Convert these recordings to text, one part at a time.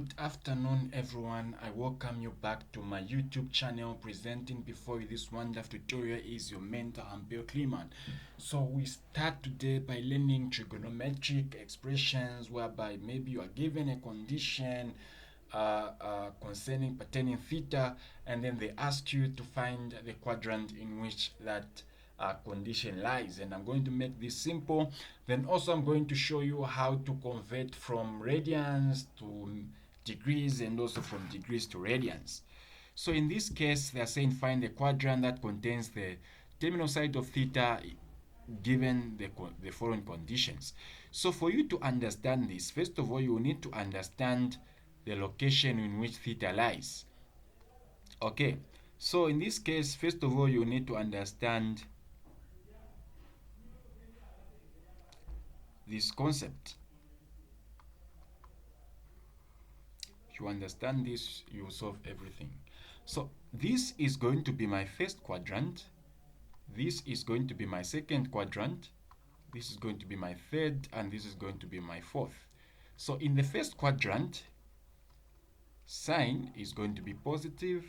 Good afternoon, everyone. I welcome you back to my YouTube channel. Presenting before you this wonderful tutorial is your mentor, Bill Kliman. So we start today by learning trigonometric expressions, whereby maybe you are given a condition concerning pertaining theta, and then they ask you to find the quadrant in which that condition lies. And I'm going to make this simple. Then also I'm going to show you how to convert from radians to degrees, and also from degrees to radians. So in this case, they are saying find the quadrant that contains the terminal side of theta given the following conditions. So for you to understand this, first of all, you need to understand the location in which theta lies. Okay, so in this case, first of all, you need to understand this concept. If you understand this, you will solve everything. So this is going to be my first quadrant. This is going to be my second quadrant. This is going to be my third, and this is going to be my fourth. So in the first quadrant, sine is going to be positive,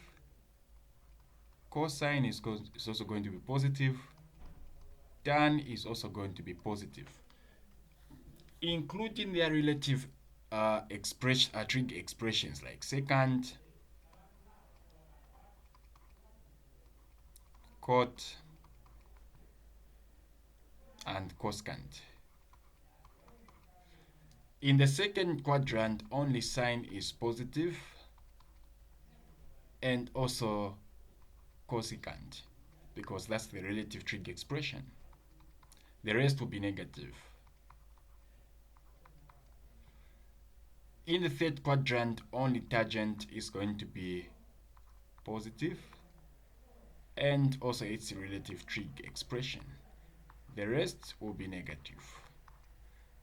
cosine is also going to be positive, tan is also going to be positive, including their relative trig expressions like secant, cot, and cosecant. In the second quadrant, only sine is positive, and also cosecant, because that's the relative trig expression. The rest will be negative. In the third quadrant, only tangent is going to be positive, and also its relative trig expression. The rest will be negative.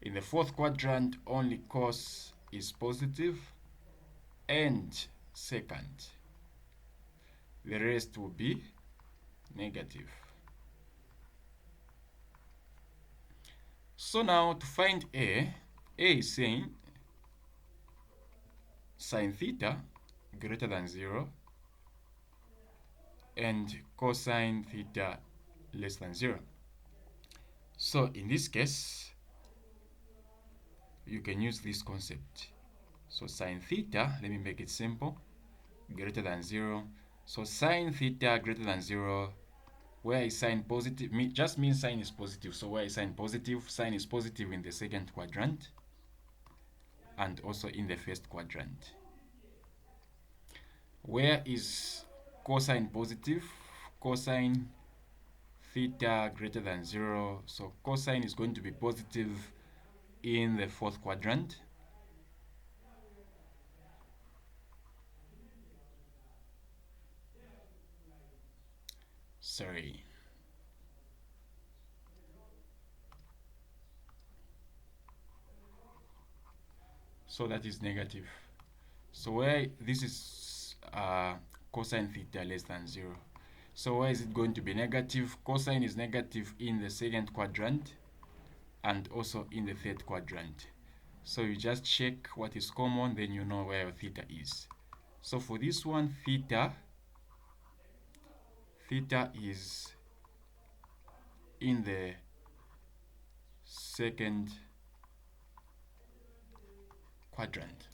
In the fourth quadrant, only cos is positive and secant. The rest will be negative. So now to find A is saying sine theta greater than 0 and cosine theta less than 0. So in this case, you can use this concept. So sine theta, let me make it simple, greater than 0. So sine theta greater than 0, where is sine positive? Just means sine is positive. So where is sine positive? Sine is positive in the second quadrant and also in the first quadrant. Where is cosine positive? Cosine theta greater than 0. So cosine is going to be positive in the fourth quadrant. Sorry. So that is negative. So where this is cosine theta less than 0. So where is it going to be negative? Cosine is negative in the second quadrant and also in the third quadrant. So you just check what is common, then you know where your theta is. So for this one, theta is in the second quadrant.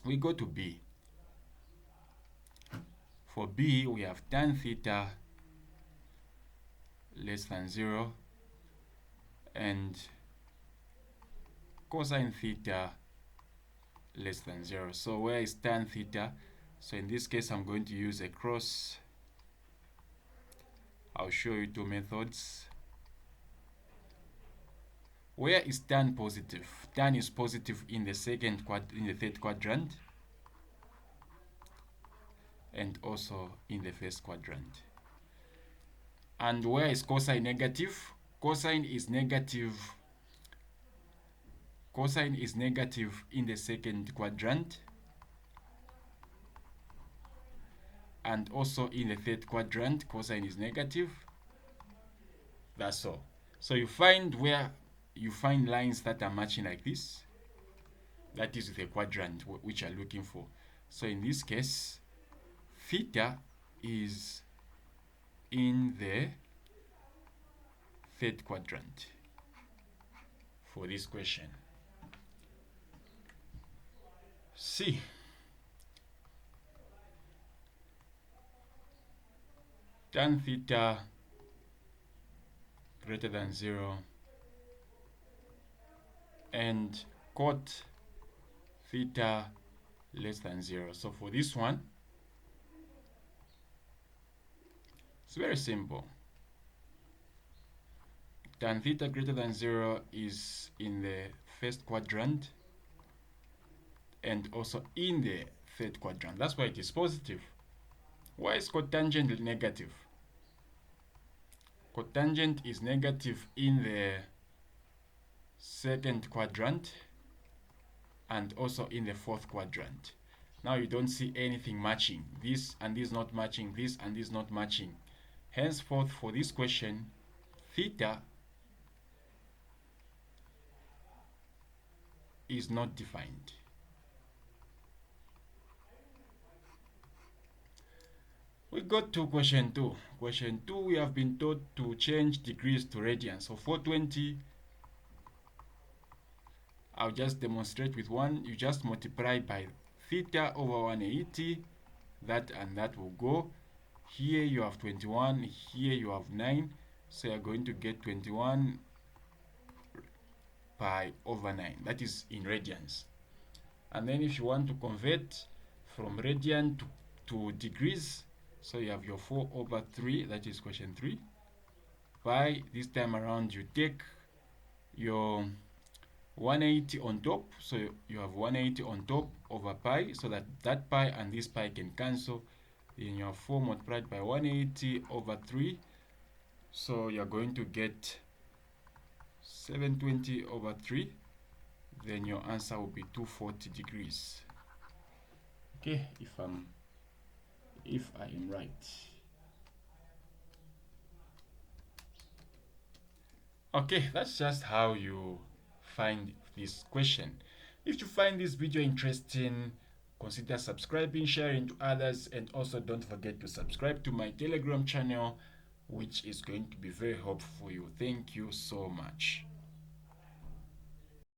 We go to B. For B, we have tan theta less than 0 and cosine theta less than 0. So where is tan theta? So in this case, I'm going to use a cross. I'll show you two methods. Where is tan positive? Tan is positive in the third quadrant and also in the first quadrant. And where is cosine negative? Cosine is negative in the second quadrant and also in the third quadrant. Cosine is negative. That's all. So you find lines that are matching like this. that is the quadrant which you're looking for. So in this case, theta is in the third quadrant for this question. C. Tan theta greater than 0 and cot theta less than 0. So for this one, it's very simple. Tan theta greater than 0 is in the first quadrant and also in the third quadrant. That's why it is positive. Why is cotangent negative? Cotangent is negative in the second quadrant and also in the fourth quadrant. Now you don't see anything matching. This and this not matching, this and this not matching. Henceforth, for this question, theta is not defined. We got to question 2. Question 2, we have been taught to change degrees to radians. So 420, I'll just demonstrate with one. You just multiply by theta over 180. That and that will go. Here you have 21. Here you have 9. So you're going to get 21 pi over 9. That is in radians. And then if you want to convert from radian to degrees, so you have your 4 over 3. That is question 3. Pi, this time around you take your 180 on top, so you have 180 on top over pi, so that pi and this pi can cancel. Then you have 4 multiplied by 180 over 3, so you're going to get 720 over 3. Then your answer will be 240 degrees. Okay, if I am right. Okay, that's just how you find this question. If you find this video interesting, consider subscribing, sharing to others, and also don't forget to subscribe to my Telegram channel, which is going to be very helpful for you. Thank you so much.